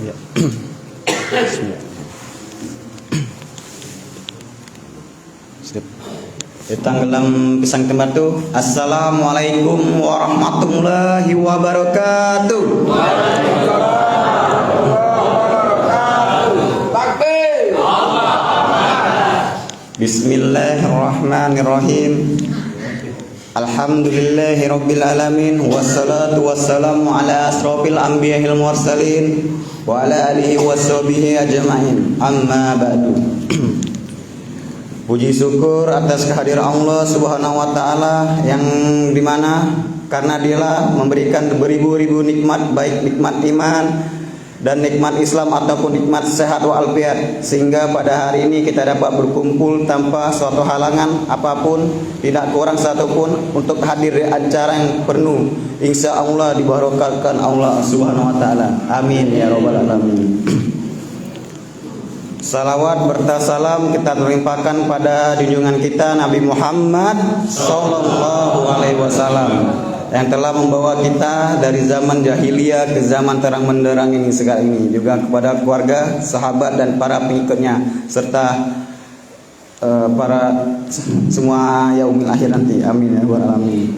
Ya. Bismillah. Sip. Tanggalam pisang tembatu. Assalamualaikum warahmatullahi wabarakatuh. Bismillahirrahmanirrahim. Alhamdulillahi rabbil alamin. Wassalatu wassalamu ala asrofil anbiya'il mursalin wa ala alihi washabihi ajma'in. Amma ba'du. Puji syukur atas kehadiran Allah Subhanahu wa taala yang dimana karena Dialah memberikan beribu-ribu nikmat, baik nikmat iman dan nikmat Islam ataupun nikmat sehat walafiat, sehingga pada hari ini kita dapat berkumpul tanpa suatu halangan apapun, tidak kurang satupun untuk hadir di acara yang penuh insya Allah dibarokahkan Allah Subhanahu wa taala. Amin ya rabbal alamin. Salawat bertasalam kita limpahkan pada junjungan kita Nabi Muhammad sallallahu alaihi wasallam yang telah membawa kita dari zaman jahiliyah ke zaman terang benderang ini sekarang ini, juga kepada keluarga, sahabat dan para pengikutnya serta para semua yaumil akhir nanti. Amin ya rabbal alamin.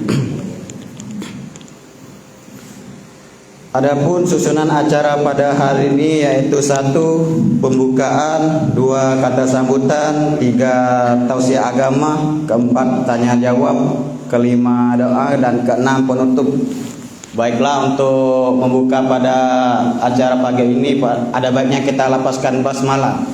Adapun susunan acara pada hari ini yaitu 1. Pembukaan, 2. Kata sambutan, 3. Tausiah agama, 4. Tanya jawab, 5. Doa, dan 6. Penutup. Baiklah, untuk membuka pada acara pagi ini ada baiknya kita lapaskan basmalah.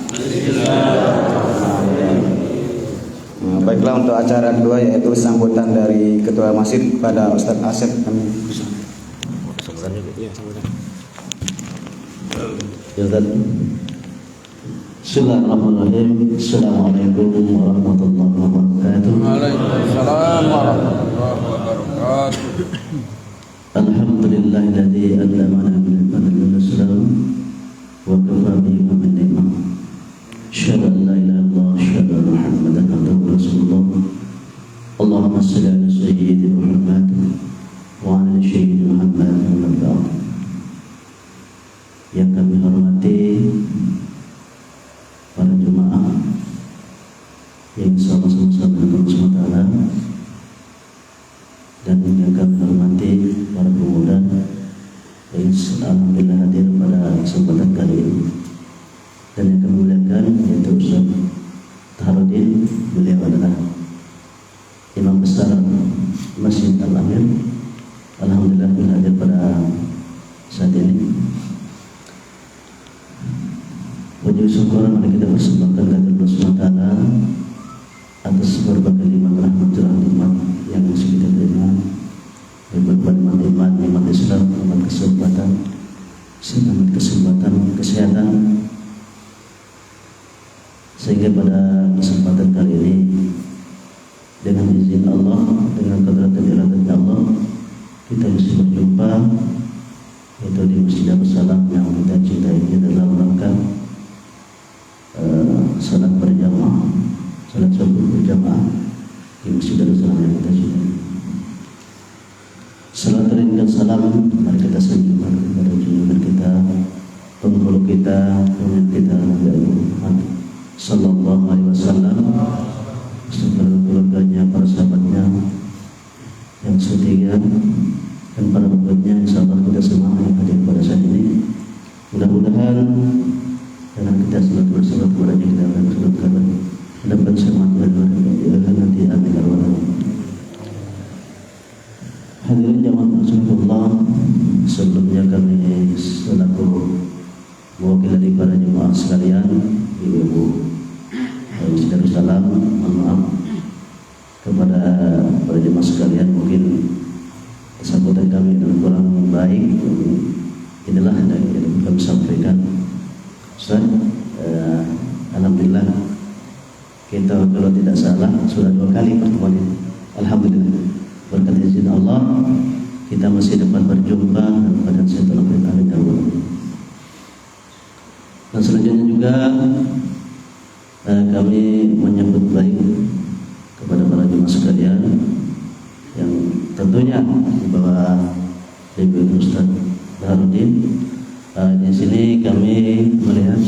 Baiklah, untuk acara kedua yaitu sambutan dari Ketua Masjid pada Ustadz Asep. Kami Bismillahirrahmanirrahim. Assalamualaikum warahmatullahi wabarakatuh. Waalaikumsalam warahmatullahi wabarakatuh. Alhamdulillahilladzi allamana bil fadlil islam wa kafa bihi min ni'mah. Asyhadu an la ilaha illallah, asyhadu anna Muhammadan abduhu wa rasuluh. Allahumma shalli ala sayyidina Muhammad wa ala sayyidina Muhammad wa ba'd. Yang kami hormati para jemaah yang sama-sama dengan Allah SWT, dan yang kami hormati para pemuda yang alhamdulillah hadir pada kesempatan kali ini, dan yang kami muliakan yaitu Ustaz Taharudin. Beliau adalah Imam Besar Masjid Al-Amir. Alhamdulillah hadir pada saat ini. Wajib syukur mari kita persembahkan kepada Allah SWT atas berbagai limpah rahmat dan nikmat yang masih kita terima, berbagai nikmat Islam, nikmat kesempatan kesehatan, sehingga pada kesempatan kali ini dengan izin Allah, dengan kedaulatan iradat Allah, kita bisa berjumpa yaitu di Masjid Darussalam yang kita cintai ini dalam rangka salat berjamaah, salat subuh berjamaah di Masjid Darussalam yang kita cintai. Salat dan salam mari kita sanjungkan kepada junjungan kita, penghulu kita, pemimpin kita Nabi Muhammad sallallahu alaihi wasallam, beserta keluarganya, para sahabatnya yang setia, dan para pengikutnya. Insyaallah kita semua yang hadir pada saat ini, mudah-mudahan dengan kita salat bersama kepadanya kita akan selamatkan mendapat selamat dan nanti. Amin ya rabbal alamin. Hadirin jamaah Rasulullah, sebelumnya kami selaku mewakili dari para jemaah sekalian, ibu-ibu Masjid Darussalam, mohon maaf kepada para jemaah sekalian, mungkin sambutan kami yang kurang baik. Inilah yang kami sampaikan. Ustaz, alhamdulillah kita kalau tidak salah sudah 2 kali pertemuan ini. Alhamdulillah berkat izin Allah kita masih dapat berjumpa pada setelah kita. Dan selanjutnya juga kami menyambut baik kepada para jemaah sekalian yang tentunya di bawah Ibu Ustaz Taharudin Di sini kami melihat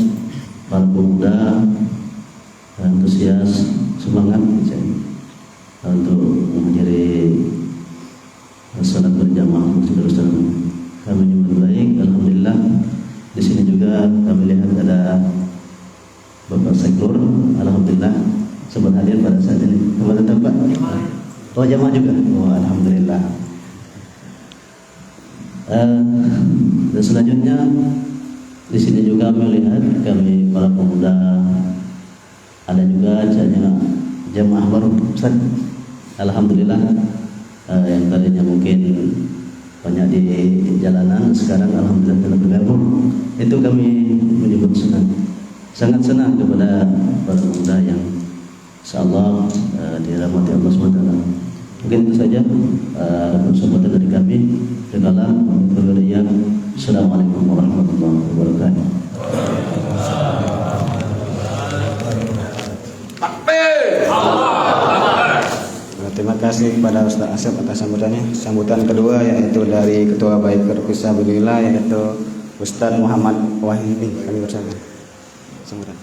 para pemuda antusias, semangat untuk menjadi salat berjamaah terus kami menyambut baik. Alhamdulillah. Di sini juga kami lihat ada Bapak Sektor. Alhamdulillah sempat hadir pada saat ini. Selamat datang Pak. Oh jamaah juga. Oh alhamdulillah. Dan selanjutnya di sini juga melihat kami para pemuda, ada juga jamaah baru Ustaz. Alhamdulillah yang tadinya mungkin banyak di jalanan sekarang alhamdulillah telah bergabung. Itu kami menyebut senang, sangat senang kepada para pemuda yang insyaallah dirahmati Allah SWT. Mungkin itu saja persahabatan dari kami. Assalamualaikum warahmatullahi wabarakatuh. Terima kasih kepada Ustaz Asep atas sambutannya. Sambutan kedua yaitu dari Ketua Baik Fisabilillah yaitu Ustaz Muhammad Wahyudi. Kami bersama. Sambutan.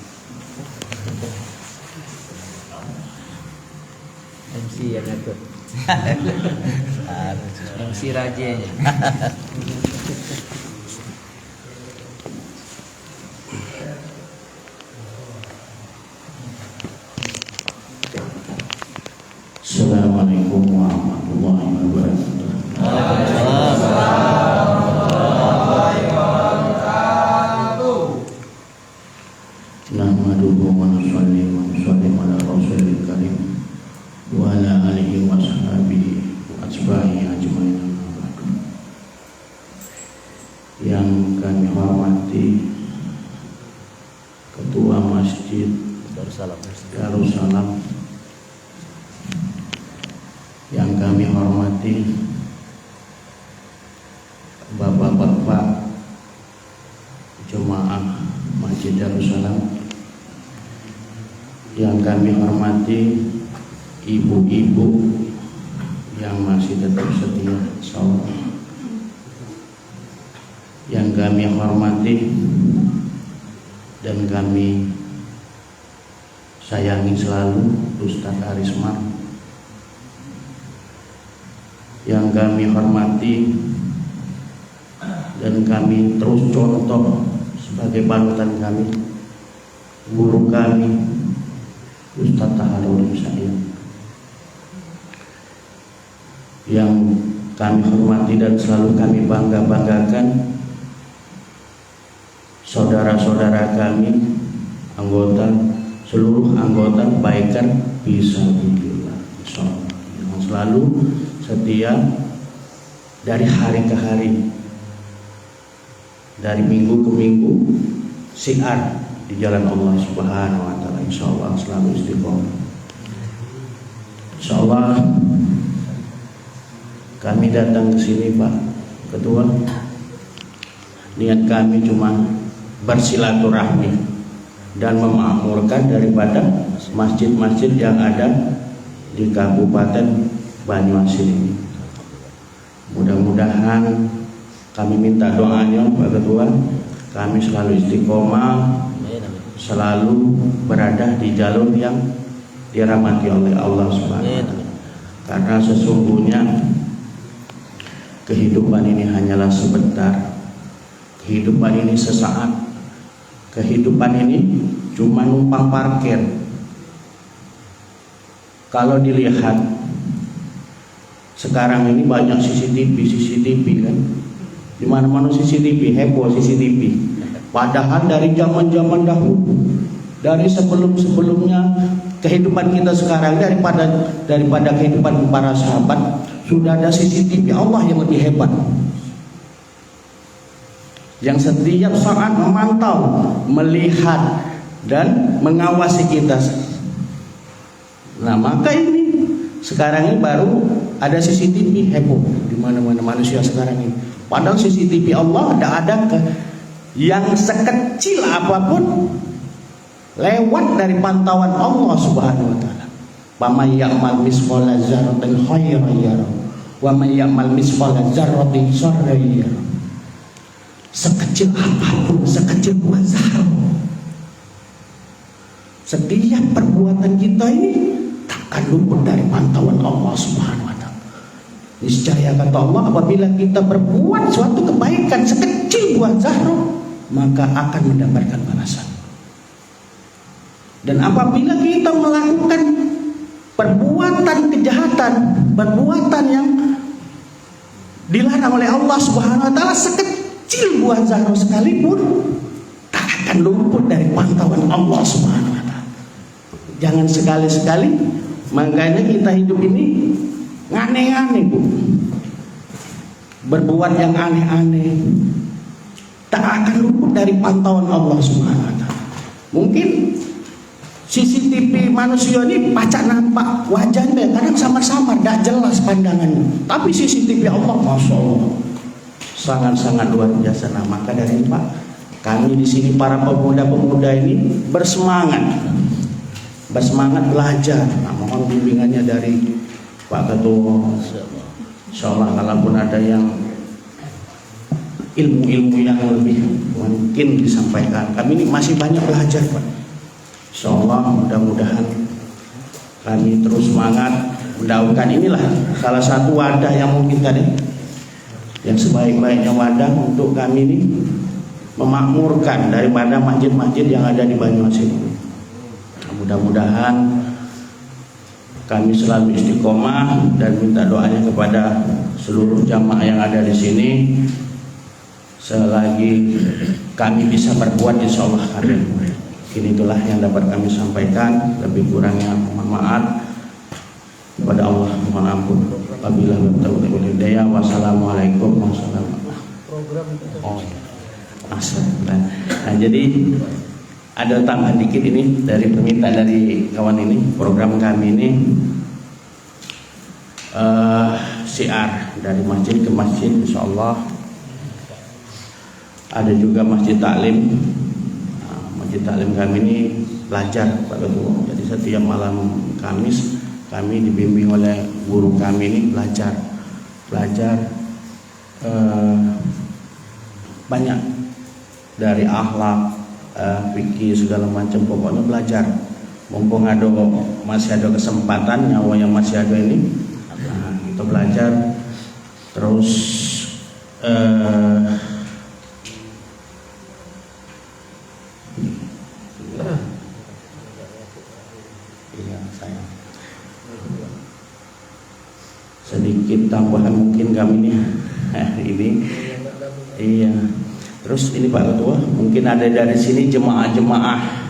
MC yang ngatur. MC rajanya. Assalamualaikum warahmatullahi wabarakatuh. Nahmaduhu wa nusalli ala rasulil karim wa ala alihi wa sahbihi wa asbahi ajmain. Yang kami hormati Ketua Masjid Darussalam, yang kami hormati Bapak-bapak jemaah Masjid Darussalam, yang kami hormati ibu-ibu yang masih tetap setia sholat, yang kami hormati dan kami sayangi selalu Ustadz Arisman, yang kami hormati dan kami terus contoh sebagai panutan kami, guru kami Ustadz Tahalul Sayyid, yang kami hormati dan selalu kami bangga-banggakan saudara-saudara kami, seluruh anggota Baikan Fisabilillah, yang selalu setia dari hari ke hari, dari minggu ke minggu, syiar di jalan Allah Subhanahu wa taala. Insyaallah selalu istiqomah. Insyaallah kami datang ke sini Pak Ketua, niat kami cuma bersilaturahmi dan memakmurkan daripada masjid-masjid yang ada di Kabupaten Banyuasin ini. Mudah-mudahan kami minta doanya Pak Ketua, kami selalu istiqomah, selalu berada di jalur yang dirahmati oleh Allah Subhanahu wa taala. Karena sesungguhnya kehidupan ini hanyalah sebentar, kehidupan ini sesaat, kehidupan ini cuma numpang parkir. Kalau dilihat sekarang ini banyak CCTV kan, di mana-mana CCTV, heboh CCTV. Padahal dari zaman-zaman dahulu, dari sebelum-sebelumnya kehidupan kita sekarang, daripada kehidupan para sahabat, sudah ada CCTV Allah yang lebih hebat, yang setiap saat memantau, melihat dan mengawasi kita. Nah, maka ini sekarang ini baru ada CCTV heboh di mana-mana manusia sekarang ini. Padahal CCTV Allah ada yang sekecil apapun lewat dari pantauan Allah Subhanahu wa taala. Wa may ya'mal misqala dzarratin khairan yarah wa may ya'mal misqala dzarratin syarran yarah. sekecil apapun, sekecil buah zahro, setiap perbuatan kita ini takkan luput dari pantauan Allah Subhanahu wa taala. Niscaya kata Allah, apabila kita berbuat suatu kebaikan sekecil buah zahro, maka akan mendapatkan balasan. Dan apabila kita melakukan perbuatan kejahatan, perbuatan yang dilarang oleh Allah Subhanahu wa taala, sekecil buah zahro sekalipun tak akan luput dari pantauan Allah Subhanahu wa taala. Jangan sekali-sekali, makanya kita hidup ini aneh-aneh, Bu. Berbuat yang aneh-aneh tak akan luput dari pantauan Allah Subhanahu wa taala. Mungkin CCTV manusia ini pacak nampak wajahnya, kadang samar-samar, tidak jelas pandangannya. Tapi CCTV Allah, Masya Allah, sangat-sangat luar biasa. Nah, maka dari Pak, kami di sini para pemuda-pemuda ini bersemangat belajar. Nah, mohon bimbingannya dari Pak Ketua. Insya Allah, kalaupun ada yang ilmu-ilmu yang lebih mungkin disampaikan, kami ini masih banyak belajar, Pak. Insyaallah, mudah-mudahan kami terus semangat mendaukan. Inilah salah satu wadah yang mungkin tadi, yang sebaik-baiknya wadah untuk kami ini memakmurkan daripada masjid-masjid yang ada di Banyumas ini. Mudah-mudahan kami selalu istiqomah dan minta doanya kepada seluruh jamaah yang ada di sini. Selagi kami bisa berbuat, insyaallah kami. Ini itulah yang dapat kami sampaikan. Lebih kurangnya mohon maaf kepada Allah, mohon ampun. Wabillahi taufiq wal hidayah. Wassalamualaikum warahmatullahi wabarakatuh. Nah, jadi ada tambahan dikit ini dari permintaan dari kawan ini. Program kami ini syiar dari masjid ke masjid, insyaallah. Ada juga masjid taklim. Masjid taklim kami ini belajar Pak Ketua. Jadi setiap malam Kamis kami dibimbing oleh guru kami ini belajar banyak dari akhlak, fikih, segala macam, pokoknya belajar. Mumpung masih ada kesempatan, nyawa yang masih ada ini, nah, kita belajar terus. Sedikit tambahan mungkin kami ini iya. Terus ini Pak Ketua, mungkin ada dari sini jemaah-jemaah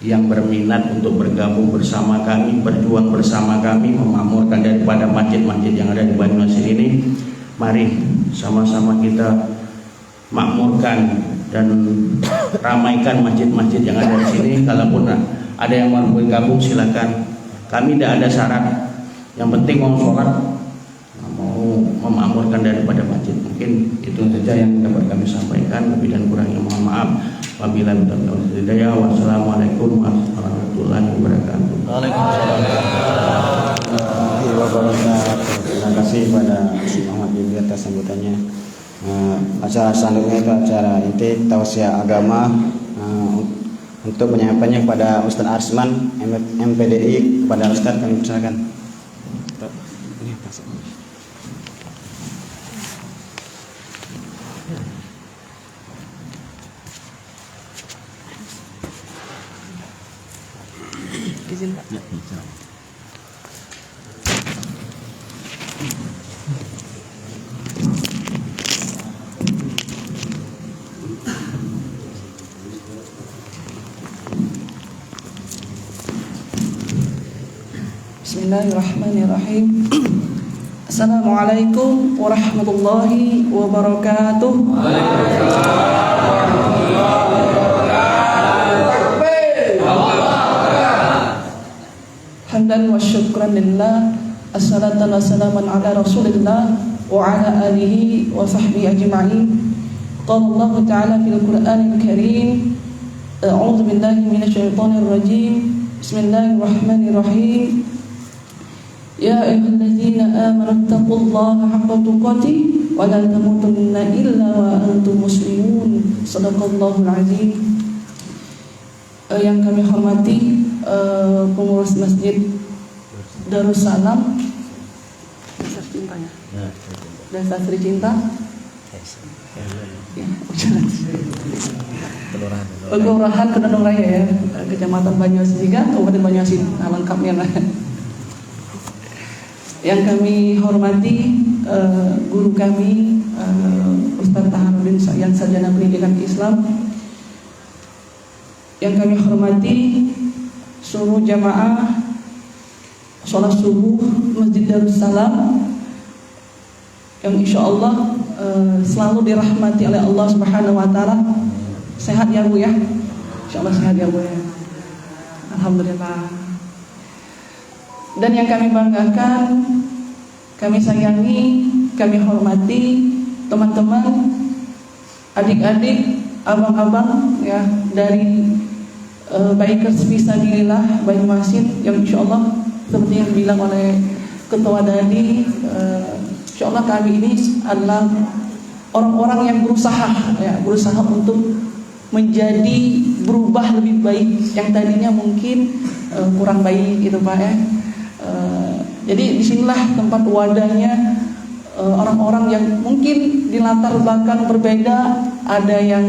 yang berminat untuk bergabung bersama kami, berjuang bersama kami, memakmurkan daripada masjid-masjid yang ada di Banyumas ini. Mari sama-sama kita makmurkan dan ramaikan masjid-masjid yang ada di sini. Kalaupun ada yang mau bergabung, silakan. Kami tidak ada syarat. Yang penting mau sholat, mau memakmurkan daripada masjid. Mungkin itu saja yang dapat kami sampaikan. Lebih dan kurangnya mohon maaf. Wabillahi taufiq wal hidayah. Wassalamualaikum warahmatullahi wabarakatuh. Waalaikumsalam warahmatullahi wabarakatuh. Terima kasih kepada Muhammad Yudi atas sambutannya. Acara selanjutnya itu acara inti tausiah agama. Untuk penyampaiannya kepada Ustaz Arsman MPDI, kepada Ustaz kami persilakan. Izin Pak. Bismillahirrahmanirrahim. Assalamualaikum warahmatullahi wabarakatuh. Hamdan wa syukran lillah, assalatan wassalaman ala rasulillah wa ala alihi wa sahbihi ajma'in. Qala Allah ta'ala fil Qur'anil Karim, a'udzu billahi minasyaitonir rajim. Bismillahirrahmanirrahim. يا أيها الذين آمنوا اتقوا الله حق تقاته ولا تموتن إلا وأنتم مسلمون. صدق الله العظيم. Yang kami hormati pengurus Masjid Darussalam Desa Sri Cinta ya, Kelurahan Kedondong Raya ya, Kecamatan Banyuasin, Kabupaten Banyuasin, nah, lengkapnya lah. Yang kami hormati guru kami Ustaz Taharudin yang sarjana pendidikan Islam. Yang kami hormati seluruh jamaah sholat subuh Masjid Darussalam yang insya Allah selalu dirahmati oleh Allah Subhanahu Wa Taala. Sehat ya Bu ya, insya Allah sehat ya Bu ya. Alhamdulillah. Dan yang kami banggakan, kami sayangi, kami hormati teman-teman, adik-adik, abang-abang ya dari Bikers Fisabilillah Banyuasin yang insya Allah seperti yang dibilang oleh Ketua Dadi, insya Allah kami ini adalah orang-orang yang berusaha untuk menjadi berubah lebih baik yang tadinya mungkin kurang baik gitu Pak ya. Jadi disinilah tempat wadahnya orang-orang yang mungkin di latar belakang berbeda, ada yang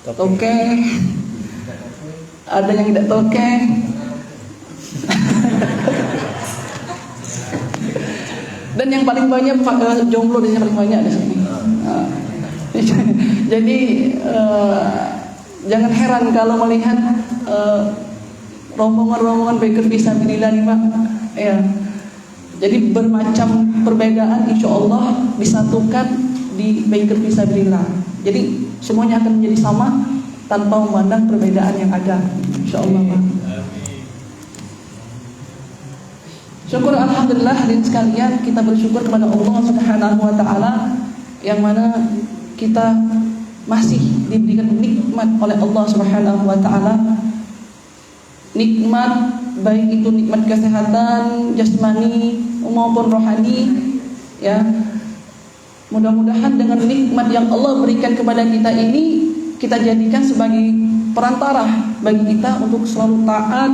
toke, ada yang tidak toke. Dan yang paling banyak jomblo di sini paling banyak di sini. Jadi jangan heran kalau melihat rombongan-rombongan Bikers Fisabilillah nih Pak. Ya. Jadi bermacam perbedaan insya Allah disatukan di Bikers Fisabilillah. Jadi semuanya akan menjadi sama tanpa memandang perbedaan yang ada insya Allah Pak. Syukur alhamdulillah hadirin sekalian, kita bersyukur kepada Allah Subhanahu Wa Taala yang mana kita masih diberikan nikmat oleh Allah Subhanahu Wa Taala. Nikmat baik itu nikmat kesehatan jasmani maupun rohani ya. Mudah-mudahan dengan nikmat yang Allah berikan kepada kita ini, kita jadikan sebagai perantara bagi kita untuk selalu taat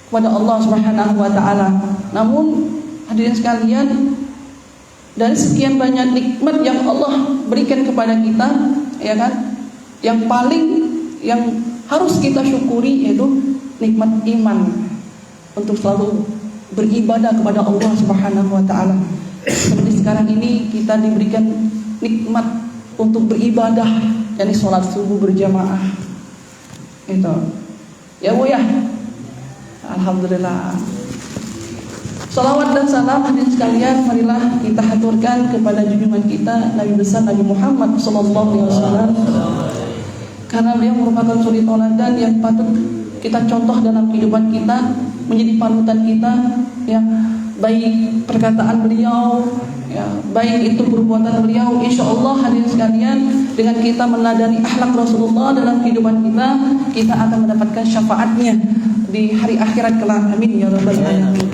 kepada Allah Subhanahu Wa Taala. Namun hadirin sekalian, dari sekian banyak nikmat yang Allah berikan kepada kita, ya kan, yang paling yang harus kita syukuri yaitu nikmat iman untuk selalu beribadah kepada Allah Subhanahu Wa Taala. Seperti sekarang ini kita diberikan nikmat untuk beribadah, yakni sholat subuh berjamaah. Itu ya Bu ya. Alhamdulillah. Salawat dan salam hadirin sekalian, marilah kita haturkan kepada junjungan kita Nabi besar Nabi Muhammad SAW, karena beliau merupakan suri tauladan yang patut kita contoh dalam kehidupan kita, menjadi panutan kita, ya, baik perkataan beliau, ya, baik itu perbuatan beliau. Insya Allah hadirin sekalian, dengan kita meneladani akhlak Rasulullah dalam kehidupan kita, kita akan mendapatkan syafaatnya di hari akhirat kelak. Amin ya rabbal alamin.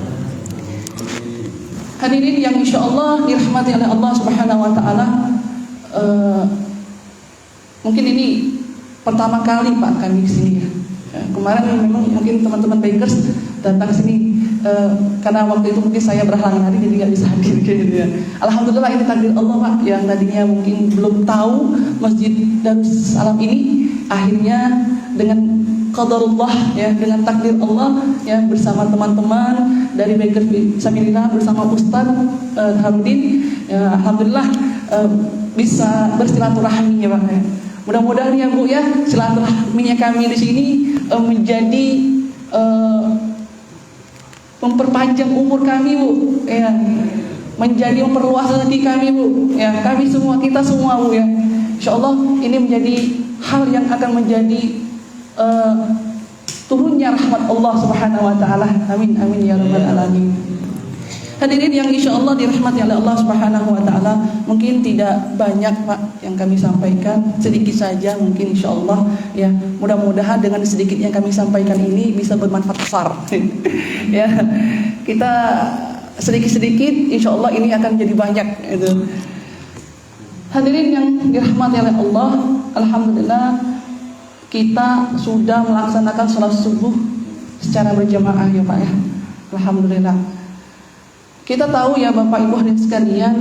Hadirin yang insya Allah dirahmati oleh Allah Subhanahu Wa Taala, mungkin ini pertama kali Pak kami di sini. Kemarin memang mungkin teman-teman Bikers datang sini karena waktu itu mungkin saya berhalangan hari jadi nggak bisa hadir gitu ya. Alhamdulillah ini takdir Allah Pak, yang tadinya mungkin belum tahu Masjid Darussalam ini, akhirnya dengan qadarullah ya, dengan takdir Allah ya, bersama teman-teman dari Bikers Fisabilillah bersama Ustaz Harudin ya, alhamdulillah bisa bersilaturahmi ya Pak ya. Mudah-mudahan ya Bu ya, silaturahminya kami di sini menjadi memperpanjang umur kami Bu ya, menjadi memperluas rezeki kami Bu ya, kami semua, kita semua Bu ya. Insyaallah ini menjadi hal yang akan menjadi turunnya rahmat Allah Subhanahu Wa Taala. Amin amin ya rabbal alamin. Hadirin yang insya Allah dirahmati oleh Allah Subhanahu Wa Taala, mungkin tidak banyak Pak yang kami sampaikan, sedikit saja mungkin insya Allah ya. Mudah-mudahan dengan sedikit yang kami sampaikan ini bisa bermanfaat besar. Ya, kita sedikit-sedikit insya Allah ini akan jadi banyak itu. Hadirin yang dirahmati oleh Allah, alhamdulillah kita sudah melaksanakan sholat subuh secara berjamaah ya Pak ya. Alhamdulillah. Kita tahu ya Bapak Ibu hadirin sekalian,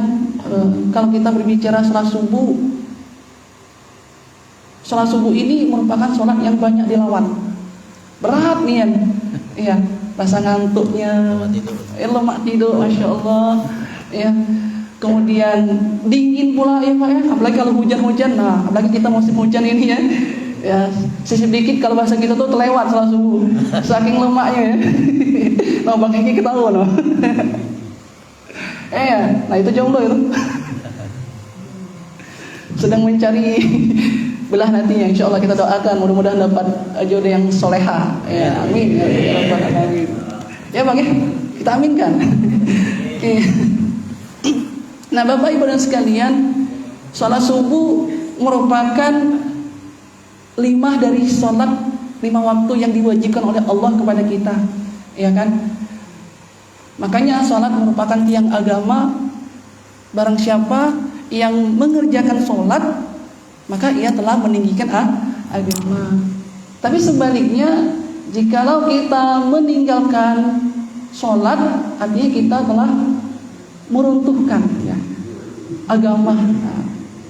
kalau kita berbicara sholat subuh ini merupakan sholat yang banyak dilawan. Berat nih ya, rasa ngantuknya, lemak tidur, masya Allah ya. Kemudian dingin pula ya Pak ya, apalagi kalau hujan-hujan. Nah, apalagi kita musim hujan ini ya. Ya, sisip dikit kalau bahasa kita tuh terlewat sholat subuh. Saking lemaknya ya. Nah, Bang Eki ketahuan loh. Nah itu jomblo itu. Sedang mencari belah nantinya. Insya Allah kita doakan mudah-mudahan dapat jodoh yang soleha. Ya, amin. Ya Bang ya, kita aminkan. Nah Bapak Ibu dan sekalian, sholat subuh merupakan 5 dari sholat 5 waktu yang diwajibkan oleh Allah kepada kita, ya kan? Makanya sholat merupakan tiang agama. Barang siapa yang mengerjakan sholat, maka ia telah meninggikan agama. Tapi sebaliknya, jikalau kita meninggalkan sholat, artinya kita telah meruntuhkan ya agama.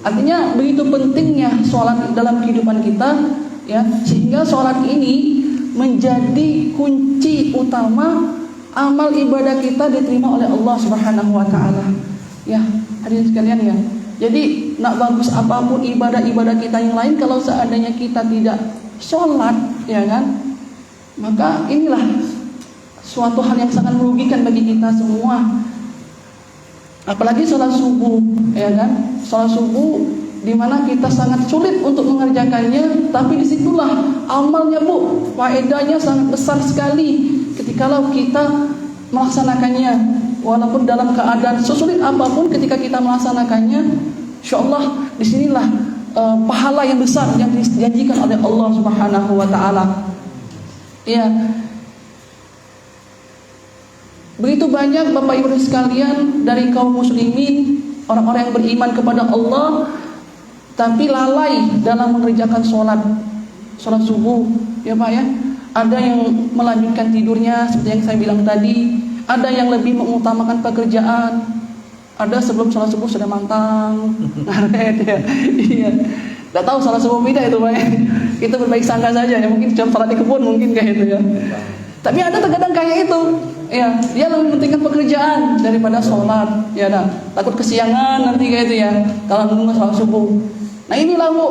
Artinya begitu pentingnya sholat dalam kehidupan kita ya, sehingga sholat ini menjadi kunci utama amal ibadah kita diterima oleh Allah Subhanahu Wa Taala. Ya hadirin sekalian ya. Jadi nak bagus apapun ibadah-ibadah kita yang lain, kalau seandainya kita tidak sholat ya kan, maka inilah suatu hal yang sangat merugikan bagi kita semua. Apalagi sholat subuh, ya kan? Sholat subuh di mana kita sangat sulit untuk mengerjakannya, tapi disitulah amalnya Bu, faedahnya sangat besar sekali ketikalau kita melaksanakannya. Walaupun dalam keadaan sesulit apapun, ketika kita melaksanakannya, insyaallah disinilah pahala yang besar yang dijanjikan oleh Allah Subhanahu Wa Taala. Ya. Begitu banyak Bapak Ibu sekalian dari kaum muslimin, orang-orang yang beriman kepada Allah, tapi lalai dalam mengerjakan sholat subuh, ya Pak ya. Ada yang melanjutkan tidurnya seperti yang saya bilang tadi, ada yang lebih mengutamakan pekerjaan, ada sebelum sholat subuh sudah mantang, ngaret ya. Iya. Tidak tahu sholat subuh beda itu Pak ya. Kita berbaik sangka saja ya, mungkin jam sholat di kebun mungkin kayak itu ya. Tapi ada terkadang kayak itu, ya dia lebih mementingkan pekerjaan daripada sholat, ya dah. Takut kesiangan nanti kayak itu ya, kalau menunggu sholat subuh. Nah inilah Bu,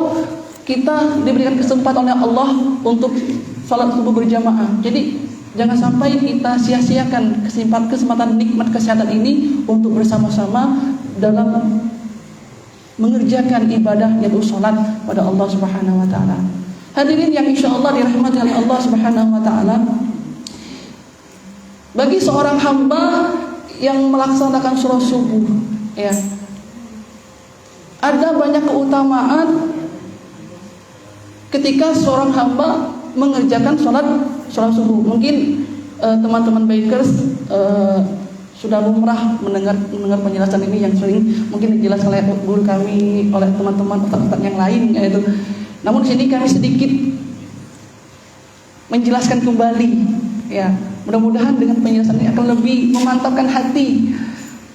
kita diberikan kesempatan oleh Allah untuk sholat subuh berjamaah. Jadi jangan sampai kita sia-siakan kesempatan nikmat kesehatan ini untuk bersama-sama dalam mengerjakan ibadah yaitu sholat pada Allah Subhanahu Wa Taala. Hadirin yang insya Allah dirahmati oleh Allah Subhanahu Wa Taala. Bagi seorang hamba yang melaksanakan sholat subuh, ya, ada banyak keutamaan ketika seorang hamba mengerjakan sholat subuh. Mungkin teman-teman bikers sudah lumrah mendengar penjelasan ini yang sering mungkin dijelaskan oleh guru kami, oleh teman-teman ustaz-ustaz yang lain, yaitu. Namun di sini kami sedikit menjelaskan kembali, ya. Mudah-mudahan dengan penjelasan ini akan lebih memantapkan hati.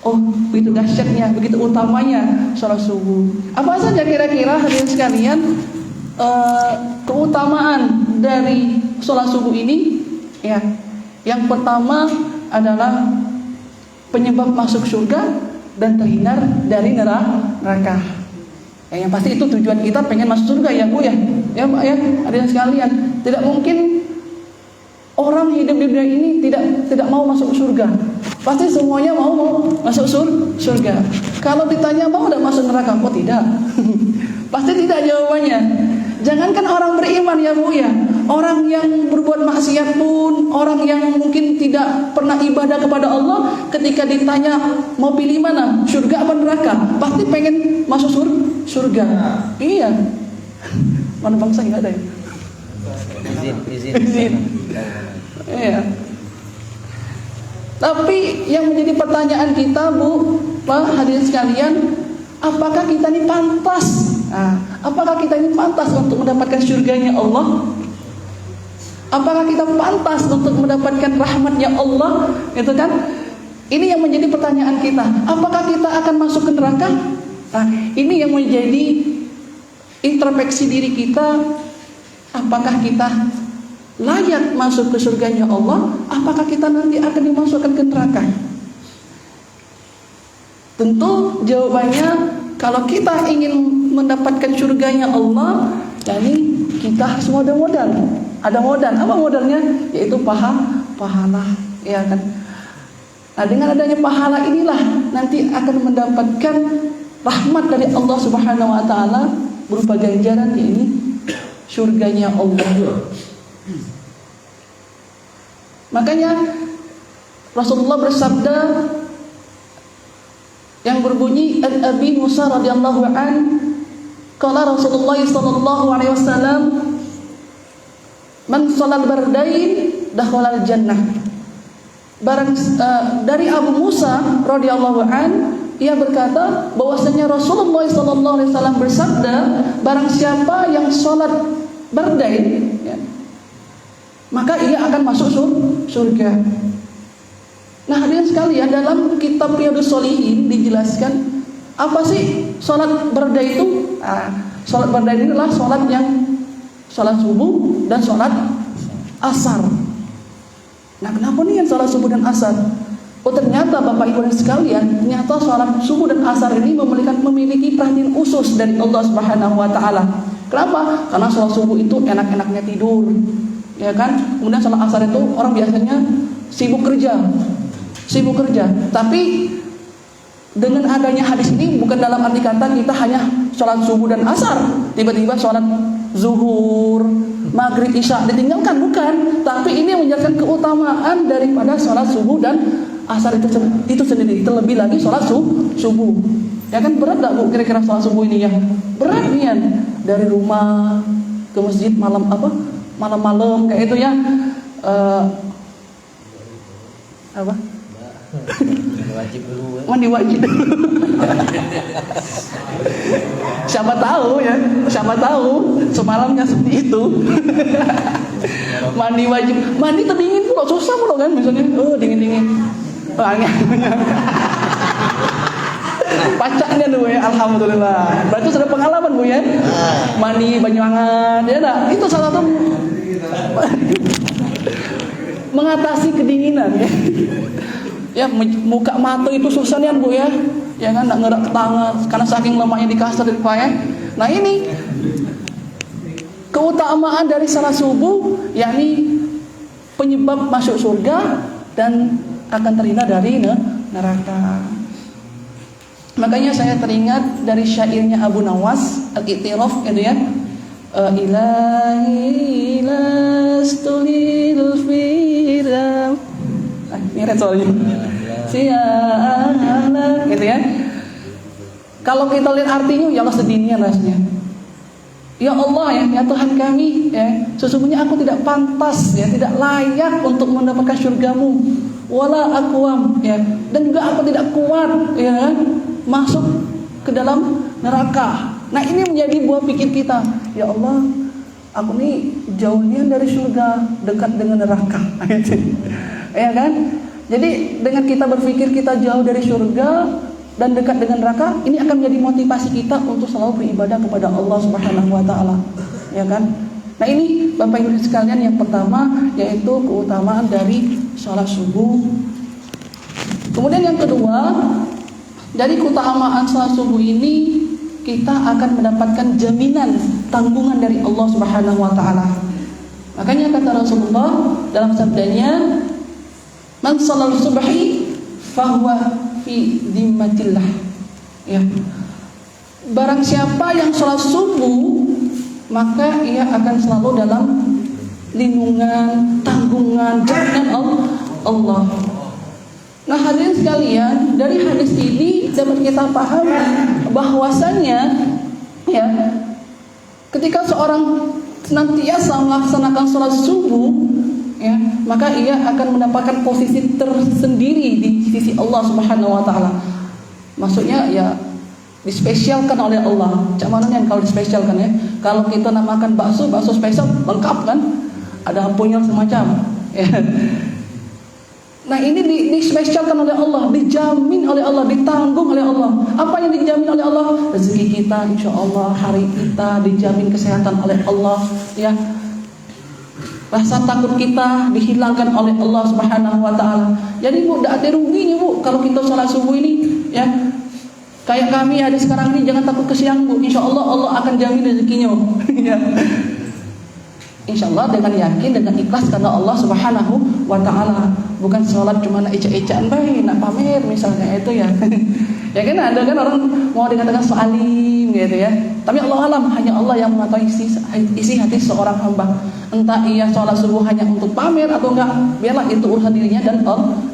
Oh, begitu dahsyatnya, begitu utamanya sholat subuh. Apa saja kira-kira hadirin sekalian keutamaan dari sholat subuh ini? Ya, yang pertama adalah penyebab masuk surga dan terhindar dari neraka. Ya, yang pasti itu tujuan kita pengen masuk surga ya Bu ya. Ya Pak ya, hadirin sekalian, tidak mungkin orang hidup di dunia ini tidak mau masuk surga. Pasti semuanya mau masuk surga. Kalau ditanya mau tidak masuk neraka, oh tidak. Pasti tidak jawabannya. Jangankan orang beriman ya Bu ya, orang yang berbuat maksiat pun, orang yang mungkin tidak pernah ibadah kepada Allah, ketika ditanya mau pilih mana, surga apa neraka, pasti pengen masuk surga. Iya. Mana bangsa nggak ada ya? Izin. Iya. Tapi yang menjadi pertanyaan kita, Bu, Pak, hadirin sekalian, apakah kita ini pantas? Apakah kita ini pantas untuk mendapatkan surganya Allah? Apakah kita pantas untuk mendapatkan rahmatnya Allah? Itu kan? Ini yang menjadi pertanyaan kita. Apakah kita akan masuk ke neraka? Nah, ini yang menjadi introspeksi diri kita. Apakah kita layak masuk ke surganya Allah? Apakah kita nanti akan dimasukkan ke neraka? Tentu jawabannya, kalau kita ingin mendapatkan surganya Allah, jadi kita harus modal. Ada modal. Apa modalnya? Yaitu pahala, ya kan? Nah, dengan adanya pahala inilah nanti akan mendapatkan rahmat dari Allah Subhanahu wa taala berupa ganjaran, yaitu surganya Allah. Makanya Rasulullah bersabda yang berbunyi, an Abi Musa radhiyallahu an, qala Rasulullah sallallahu alaihi wasallam, man shalal bardain dakhala al jannah. Dari Abu Musa radhiyallahu an, ia berkata bahwasanya Rasulullah sallallahu alaihi wasallam bersabda, barang siapa yang salat bardain, ya, maka ia akan masuk surga. Nah, hadirin sekalian, dalam kitab Riyadhus Shalihin dijelaskan apa sih salat barda itu? Salat barda ini adalah salat yang salat subuh dan salat asar. Nah, kenapa nih yang salat subuh dan asar? Oh, ternyata Bapak Ibu sekalian, ternyata salat subuh dan asar ini memiliki perhatian khusus dari Allah Subhanahu wa taala. Kenapa? Karena salat subuh itu enak-enaknya tidur, ya kan? Kemudian salat asar itu orang biasanya sibuk kerja. Tapi dengan adanya hadis ini bukan dalam arti kata kita hanya sholat subuh dan asar, tiba-tiba sholat zuhur, maghrib, isya ditinggalkan, bukan. Tapi ini menjelaskan keutamaan daripada sholat subuh dan asar itu sendiri. Terlebih lagi sholat subuh. Ya kan, berat gak Bu kira-kira sholat subuh ini ya? Berat nih ya. Dari rumah ke masjid malam-malam kayak itu ya. Mandi wajib dulu. Siapa tahu semalamnya seperti itu. Mandi wajib, mandi terdingin pula susah pula kan, misalnya dingin. Pacaknya tuh ya, alhamdulillah. Berarti sudah pengalaman Bu ya. Mandi banyu hangat ya dah. Itu salah satu mengatasi kedinginan ya. Ya, muka mata itu susah nih Bu ya. Ya kan, nak ngerak ke tangan karena saking lemahnya di kasar di ya. Nah, ini keutamaan dari salat subuh, yakni penyebab masuk surga dan akan terhindar dari neraka. Makanya saya teringat dari syairnya Abu Nawas Al-I'tiraf gitu ya. Ilahi lastulil firam. Mirip soalnya. Siana gitu ya. Kalau kita lihat artinya, ya Allah sedihnya rasanya. Ya Allah ya Tuhan kami ya, sesungguhnya aku tidak pantas ya, tidak layak untuk mendapatkan surgamu. Wala aqwam ya, dan juga aku tidak kuat ya kan, masuk ke dalam neraka. Nah, ini menjadi buah pikir kita. Ya Allah, aku ini jauhnya dari surga, dekat dengan neraka. Ya kan? Jadi dengan kita berpikir kita jauh dari surga dan dekat dengan neraka, ini akan menjadi motivasi kita untuk selalu beribadah kepada Allah Subhanahu wa taala. Ya kan? Nah, ini Bapak Ibu sekalian, yang pertama yaitu keutamaan dari salat subuh. Kemudian yang kedua, dari keutamaan salat subuh ini kita akan mendapatkan jaminan tanggungan dari Allah Subhanahu wa taala. Makanya kata Rasulullah dalam sabdanya, man shalal subhi fahuwa fi dhimmatillah. Ya. Barang siapa yang salat subuh, maka ia akan selalu dalam lindungan, tanggungan, jaminan Allah. Nah hadirin sekalian, dari hadis ini dapat kita pahami bahwasannya ya, ketika seorang senantiasa melaksanakan sholat subuh ya, maka ia akan mendapatkan posisi tersendiri di sisi Allah Subhanahu wa taala. Maksudnya ya dispesialkan oleh Allah. Cak mana yang kalau dispesialkan ya? Kalau kita namakan bakso spesial lengkap kan? Ada ampunya semacam. Ya. Nah ini dispesialkan oleh Allah, dijamin oleh Allah, ditanggung oleh Allah. Apa yang dijamin oleh Allah? Rezeki kita, insya Allah, hari kita dijamin kesehatan oleh Allah. Ya, rasa takut kita dihilangkan oleh Allah Subhanahu Wa Taala. Jadi bu, tidak ada ruginya bu kalau kita sholat subuh ini. Ya, kayak kami ada sekarang ini jangan takut ke siang bu. Insya Allah Allah akan jamin rezekinya. Ya. Insya Allah dengan yakin, dengan ikhlas karena Allah Subhanahu wa Ta'ala. Bukan sholat cuma nak ecak-ecakan baik, nak pamer misalnya itu ya. Ya kan ada kan orang mau dikatakan soalim gitu ya. Tapi Allah alam, hanya Allah yang mengetahui isi hati seorang hamba. Entah ia sholat subuh hanya untuk pamer atau enggak, biarlah itu urusan dirinya dan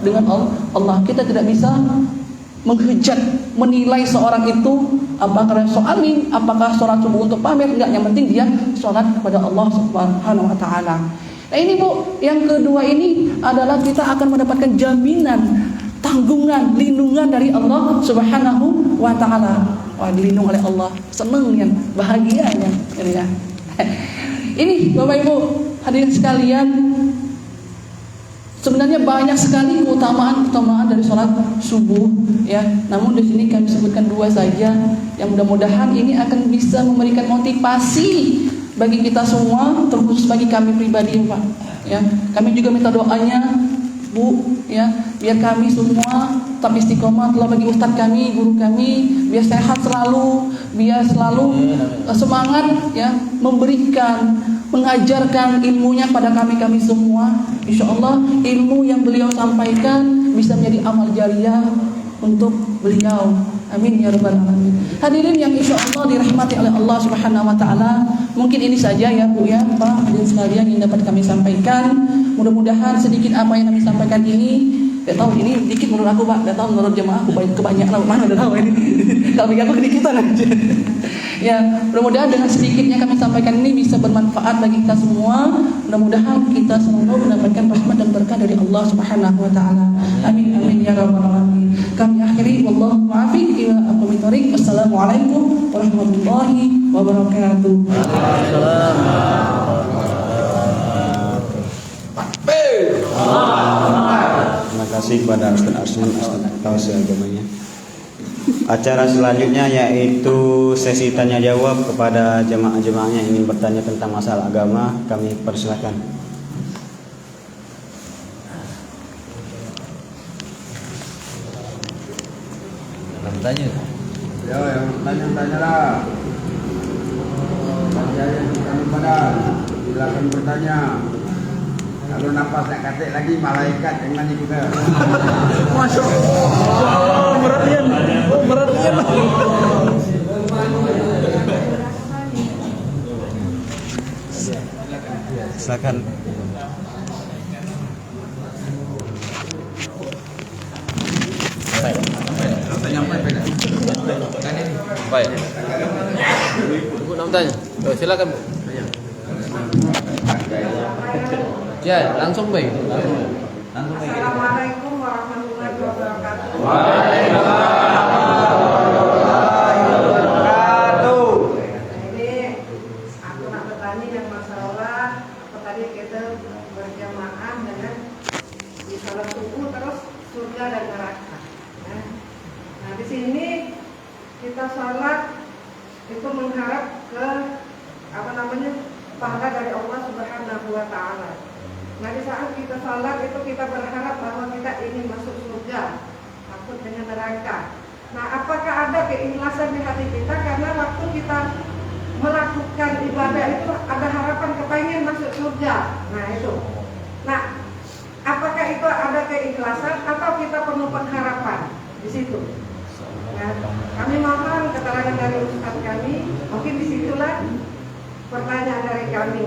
dengan Allah. Kita tidak bisa menghujat, menilai seorang itu apakah soalim, apakah sholat subuh untuk pamer, enggak, yang penting dia sholat kepada Allah Subhanahu wa Ta'ala. Nah ini bu, yang kedua ini adalah kita akan mendapatkan jaminan, tanggungan, lindungan dari Allah Subhanahu wa Ta'ala. Wah, dilindungi oleh Allah, senangnya, bahagianya ya. Ini Bapak Ibu hadirin sekalian, sebenarnya banyak sekali keutamaan dari sholat subuh ya. Namun di sini kami sebutkan dua saja yang mudah-mudahan ini akan bisa memberikan motivasi bagi kita semua, terkhusus bagi kami pribadi Pak. Ya, kami juga minta doanya Bu ya, biar kami semua tetap istiqomah telah bagi ustadz kami, guru kami, biar sehat selalu, biar selalu semangat ya memberikan, mengajarkan ilmunya pada kami semua. Insya Allah ilmu yang beliau sampaikan bisa menjadi amal jariah untuk beliau. Amin ya rabbal alamin. Hadirin yang insya Allah dirahmati oleh Allah Subhanahu wa Ta'ala, mungkin ini saja ya Bu ya Pak hadirin sekalian yang dapat kami sampaikan. Mudah-mudahan sedikit apa yang kami sampaikan ini, tidak tahu ini dikit menurut aku Pak, tidak tahu menurut jemaah aku kebanyakan mana tidak tahu ini. Kalau bagi aku kedikitan aja. Ya, mudah-mudahan dengan sedikitnya kami sampaikan ini bisa bermanfaat bagi kita semua. Mudah-mudahan kita selalu mendapatkan rahmat dan berkah dari Allah Subhanahu wa Ta'ala. Amin amin ya rabbal alamin. Kami akhiri wallahu muwaffiq ila aqwamit thoriq. Wassalamualaikum warahmatullahi wabarakatuh. Terima kasih kepada Ustaz Arsman, Ustaz Tausiah agamanya. Acara selanjutnya yaitu sesi tanya jawab kepada jemaah-jemaah yang ingin bertanya tentang masalah agama. Kami persilakan. Tanya. Ya, yang tanya lah. Tanya yang kami pada. Silakan bertanya. Kalau nafas nak katik lagi malaikat yang nanya kita. Masya Allah, merhatian. Oh, merhatian. Silakan. Baik. Ibu nak tanya. Silakan Bu. Ya, langsung baik. Assalamualaikum warahmatullahi wabarakatuh. Ini aku nak bertanya yang masalah apa tadi kita berjamaah dengan di salat subuh terus surga dan neraka. Nah di sini kita salat itu mengharap ke pahala dari Allah Subhanahu wa Ta'ala. Nah di saat kita salat itu kita berharap bahwa kita ingin masuk surga, takut dengan neraka. Nah apakah ada keikhlasan di hati kita karena waktu kita melakukan ibadah itu ada harapan kepengen masuk surga. Nah itu. Nah apakah itu ada keikhlasan atau kita perlu pengharapan di situ? Nah, kami mohon keterangan dari Ustaz kami. Mungkin disitulah pertanyaan dari kami.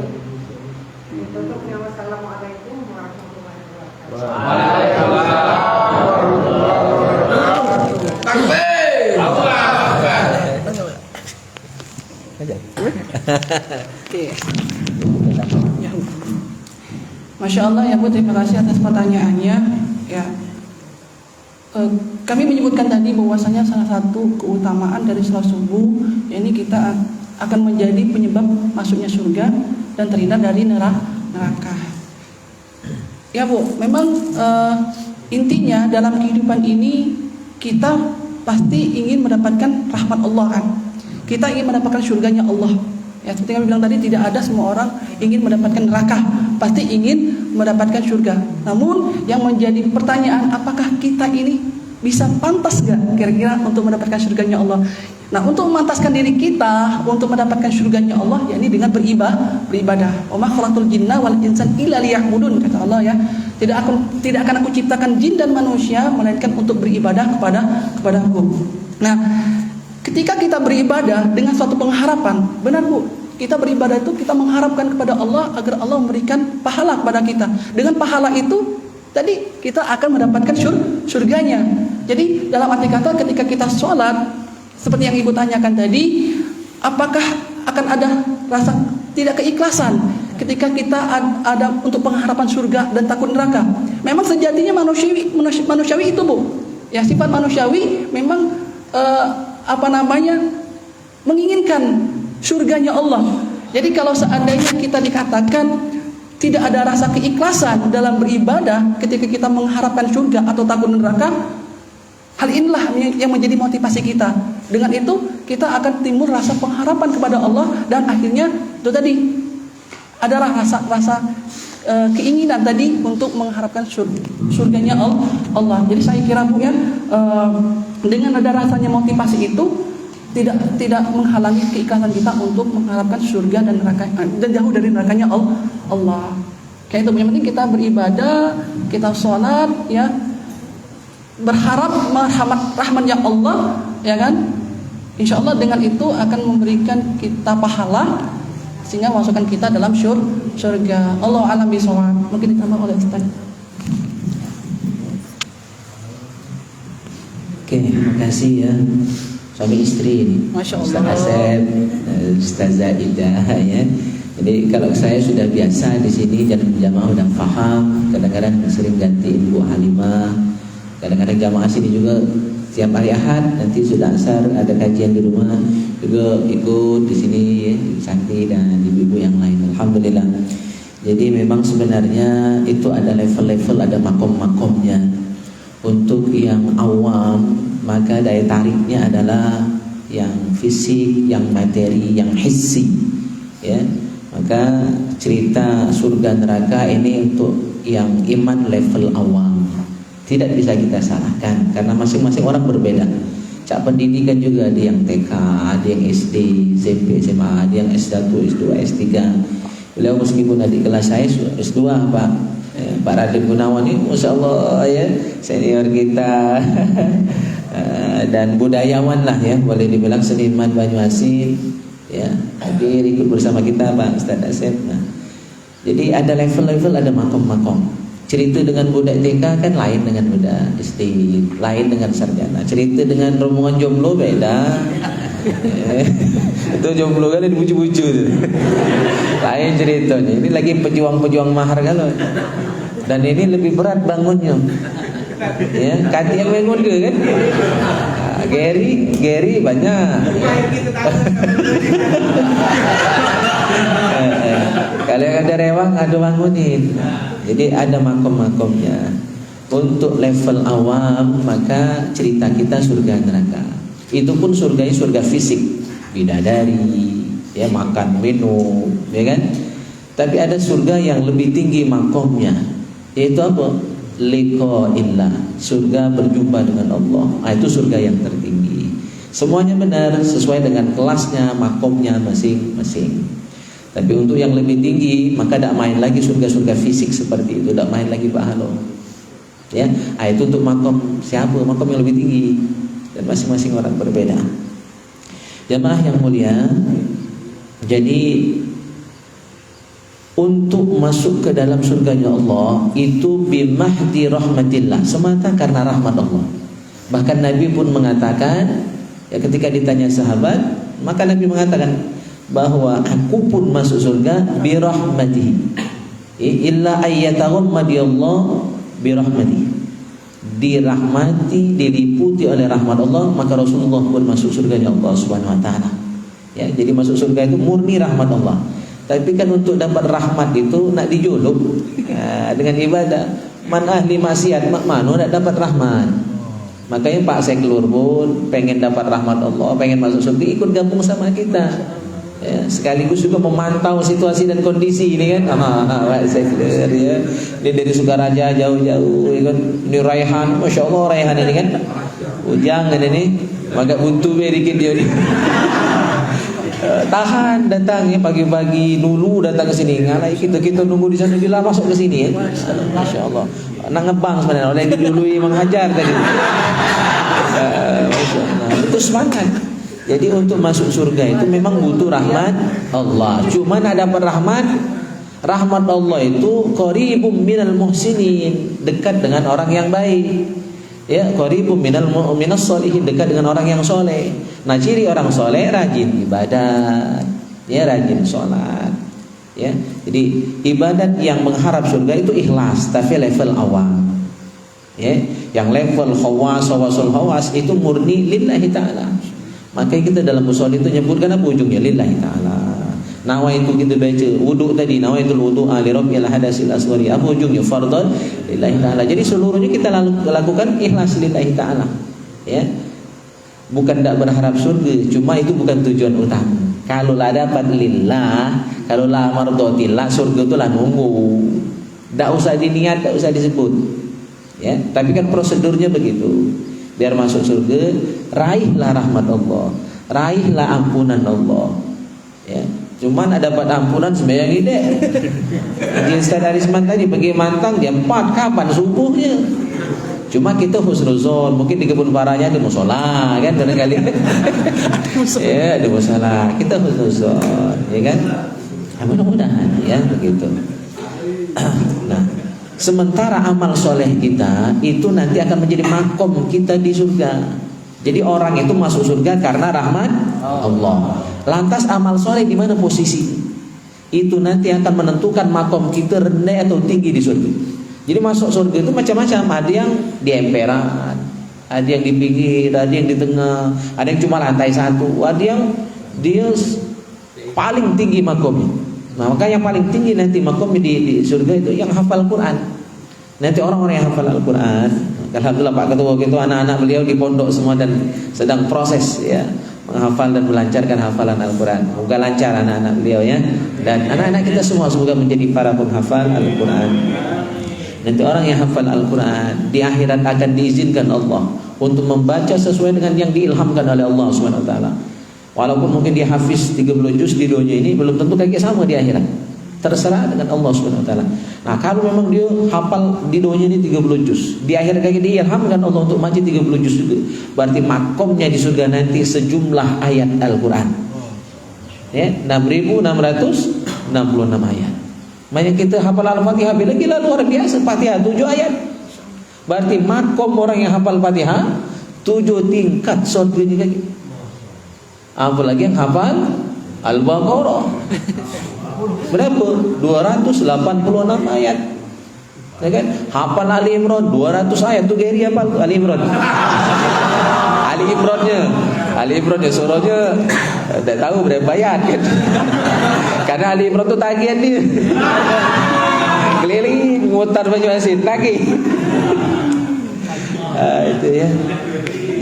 Tutupnya wassalamualaikum warahmatullahi wabarakatuh. Masya Allah ya Bu, terima kasih atas pertanyaannya. Ya, kami menyebutkan tadi bahwasanya salah satu keutamaan dari sholat subuh, ini kita akan menjadi penyebab masuknya surga dan terhindar dari neraka. Ya Bu, memang intinya dalam kehidupan ini kita pasti ingin mendapatkan rahmat Allah kan. Kita ingin mendapatkan surganya Allah. Ya, seperti kami bilang tadi, tidak ada semua orang ingin mendapatkan neraka, pasti ingin mendapatkan surga. Namun yang menjadi pertanyaan, apakah kita ini bisa pantas gak kira-kira untuk mendapatkan surganya Allah? Nah, untuk memantaskan diri kita untuk mendapatkan surganya Allah, yakni dengan beribadah. Wa ma khalaqtul jinna wal insan illa liya'budun, kata Allah ya. Tidak akan aku ciptakan jin dan manusia melainkan untuk beribadah kepadaku. Nah, ketika kita beribadah dengan suatu pengharapan, benar Bu, kita beribadah itu kita mengharapkan kepada Allah agar Allah memberikan pahala kepada kita. Dengan pahala itu tadi kita akan mendapatkan surganya. Jadi dalam arti kata ketika kita sholat, seperti yang Ibu tanyakan tadi, apakah akan ada rasa tidak keikhlasan ketika kita ada untuk pengharapan surga dan takut neraka? Memang sejatinya manusiawi itu Bu. Ya, sifat manusiawi memang menginginkan surganya Allah. Jadi kalau seandainya kita dikatakan tidak ada rasa keikhlasan dalam beribadah ketika kita mengharapkan surga atau takut neraka, hal inilah yang menjadi motivasi kita. Dengan itu kita akan timbul rasa pengharapan kepada Allah dan akhirnya itu tadi adalah rasa keinginan tadi untuk mengharapkan surganya Allah. Jadi saya kira Bu ya, dengan ada rasanya motivasi itu tidak menghalangi keikhlasan kita untuk mengharapkan surga dan neraka dan jauh dari nerakanya Allah. Kayak itu yang penting kita beribadah, kita sholat ya, berharap rahmatnya Allah ya kan. Insya Allah dengan itu akan memberikan kita pahala sehingga masukkan kita dalam surga. Allah alam bisawab. Mungkin ditambah oleh Ustaz. Oke, terima kasih ya. Suami istri ini, Masya Allah. Ustaz Asep, Ustazah Ida ya. Jadi kalau saya sudah biasa di sini dan jamaah udah paham, kadang-kadang sering gantiin Bu Halimah. Kadang-kadang jamaah sini juga setiap hari Ahad nanti sudah asar ada kajian di rumah juga ikut di sini ya, Santi dan ibu-ibu yang lain. Alhamdulillah. Jadi memang sebenarnya itu ada level-level, ada makom-makomnya. Untuk yang awam maka daya tariknya adalah yang fisik, yang materi, yang hissi ya. Maka cerita surga neraka ini untuk yang iman level awam. Tidak bisa kita salahkan karena masing-masing orang berbeda. Cak pendidikan juga ada yang TK, ada yang SD, SMP, SMA, ada yang S1, S2, S3. Beliau meskipun adik kelas saya S2 Pak Raden Gunawan ini Masya Allah ya, senior kita dan budayawan lah ya, boleh dibilang seniman Banyuasin ya, hadir ikut bersama kita Pak Ustaz Asep. Nah, jadi ada level-level, ada makom-makom. Cerita dengan budak TK kan lain dengan budak SD, lain dengan sarjana. Cerita dengan rombongan jomblo beda. Itu jomblo kan dibucu-bucu tu. Lain ceritanya. Ini lagi pejuang-pejuang mahar kalau. Dan ini lebih berat bangunnya. Ya, Kati yang bangun ke kan? Gary banyak. Kalau yang ada rewang ada bangunin. Jadi ada makom-makomnya. Untuk level awam maka cerita kita surga neraka. Itu pun surga fisik, bidadari, ya makan minum, ya kan? Tapi ada surga yang lebih tinggi makomnya, yaitu apa? Liqa'illah, surga berjumpa dengan Allah. Itu surga yang tertinggi. Semuanya benar sesuai dengan kelasnya, makomnya masing-masing. Tapi untuk yang lebih tinggi maka tidak main lagi surga-surga fisik seperti itu, tidak main lagi pahala. Ya, itu untuk makom siapa? Makom yang lebih tinggi dan masing-masing orang berbeda. Jamaah yang mulia, jadi untuk masuk ke dalam surganya Allah itu bimahdi rahmatillah, semata karena rahmat Allah. Bahkan Nabi pun mengatakan, ya, ketika ditanya sahabat, maka Nabi mengatakan bahwa aku pun masuk surga birahmatihi, illa ayyataghammadiyallah birahmatihi, dirahmati, diliputi oleh rahmat Allah, maka Rasulullah pun masuk surganya Allah Subhanahu wa taala. Ya, jadi masuk surga itu murni rahmat Allah. Tapi kan untuk dapat rahmat itu nak dijuluk dengan ibadah. Man ahli maksiat mana nak dapat rahmat. Makanya Pak Seklur pun pengen dapat rahmat Allah, pengen masuk surga, ikut gabung sama kita. Ya, sekaligus juga memantau situasi dan kondisi ini kan. Pak Seklur ya. Dia dari Sukaraja jauh-jauh ya kan. Ini Raihan, Masya Allah Raihan ini kan. Ujang kan ini, agak buntu dikit dia ni. Tahan datang ya pagi-pagi dulu datang ke sini. Ngalai kita nunggu di sana bila masuk ke sini ya. Masya Allah. Nak ngebang sebenarnya oleh didului menghajar tadi. Masya Allah. Itu semangat. Jadi untuk masuk surga itu memang butuh rahmat Allah. Cuma nak dapat rahmat Allah itu qaribum minal muhsinin, dekat dengan orang yang baik. Ya, qaribum minas sholihin, dekat dengan orang yang soleh. Nah, ciri orang soleh rajin ibadat, ya, rajin sholat, ya. Jadi ibadat yang mengharap surga itu ikhlas, tapi level awam, ya. Yang level hawasul hawas itu murni lillahi ta'ala. Makanya kita dalam usul itu nyebutkan apa ujungnya, lillahi ta'ala. Nawaitu kita baca wudu tadi, nawaitul wudu'a li rabbil hadasil asghari, apa ujungnya fardhon lillahi ta'ala. Jadi seluruhnya kita lakukan ikhlas lillahi ta'ala, ya. Bukan tak berharap surga, cuma itu bukan tujuan utama. Kalau lah dapat lillah, kalau lah mardotillah, surga itu lah nunggu. Tak usah diniat, tak usah disebut, ya. Tapi kan prosedurnya begitu. Biar masuk surga, raihlah rahmat Allah, raihlah ampunan Allah, ya. Cuma nak dapat ampunan sembahyang ide. Di Ustaz Arisman tadi pergi Mantang dia 4 kapan subuhnya. Cuma kita husnuzon, mungkin di kebun parahnya ada musola kan barangkali. Ya, ada musola. Kita husnuzon, ya kan? Mudah-mudahan ya begitu. Nah, sementara amal soleh kita itu nanti akan menjadi makom kita di surga. Jadi orang itu masuk surga karena rahmat Allah. Lantas amal soleh di mana posisi? Itu nanti akan menentukan makom kita rendah atau tinggi di surga. Jadi masuk surga itu macam-macam. Ada yang di emperan, ada yang di pinggir, ada yang di tengah, ada yang cuma lantai 1, ada yang dia paling tinggi makomnya. Nah, maka yang paling tinggi nanti makomnya di surga itu yang hafal Quran. Nanti orang-orang yang hafal Al-Quran, alhamdulillah Pak Ketua itu anak-anak beliau di pondok semua dan sedang proses ya menghafal dan melancarkan hafalan Al-Quran. Semoga lancar anak-anak beliau ya. Dan anak-anak kita semua semoga menjadi para penghafal Al-Quran. Nanti orang yang hafal Al-Quran di akhirat akan diizinkan Allah untuk membaca sesuai dengan yang diilhamkan oleh Allah SWT. Walaupun mungkin dia hafiz 30 juz di dunia ini, belum tentu kayak sama di akhirat. Terserah dengan Allah SWT. Nah, kalau memang dia hafal di dunia ini 30 juz, di akhirat kayak diilhamkan Allah untuk baca 30 juz juga, berarti makomnya di surga nanti sejumlah ayat Al-Quran, ya, 6.666 ayat. Banyak kita hafal Al-Fatihah bila gila luar biasa. Fatihah 7 ayat. Berarti makom orang yang hafal Fatihah 7 tingkat surganya lagi. Apalagi yang hafal Al-Baqarah. Berapa? 286 ayat. Ya kan? Hafal Ali Imran 200 ayat tu Gary hafal Ali Imran. Ali Imran surahnya tak tahu berapa ayat kan. Karena Ali Imran tu tagihan dia. Keliling mutar baju asin tagih. Itu ya.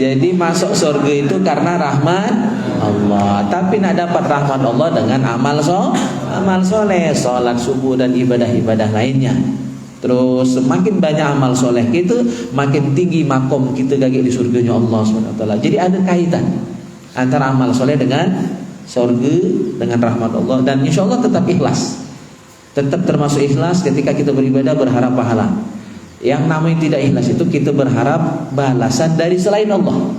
Jadi masuk surga itu karena rahmat Allah. Tapi nak dapat rahmat Allah dengan amal soleh, salat subuh dan ibadah-ibadah lainnya. Terus semakin banyak amal soleh kita, makin tinggi makom kita gagik di surganya Allah SWT. Jadi ada kaitan antara amal soleh dengan surga, dengan rahmat Allah. Dan insya Allah tetap ikhlas. Tetap termasuk ikhlas ketika kita beribadah berharap pahala. Yang namanya tidak ikhlas itu kita berharap balasan dari selain Allah.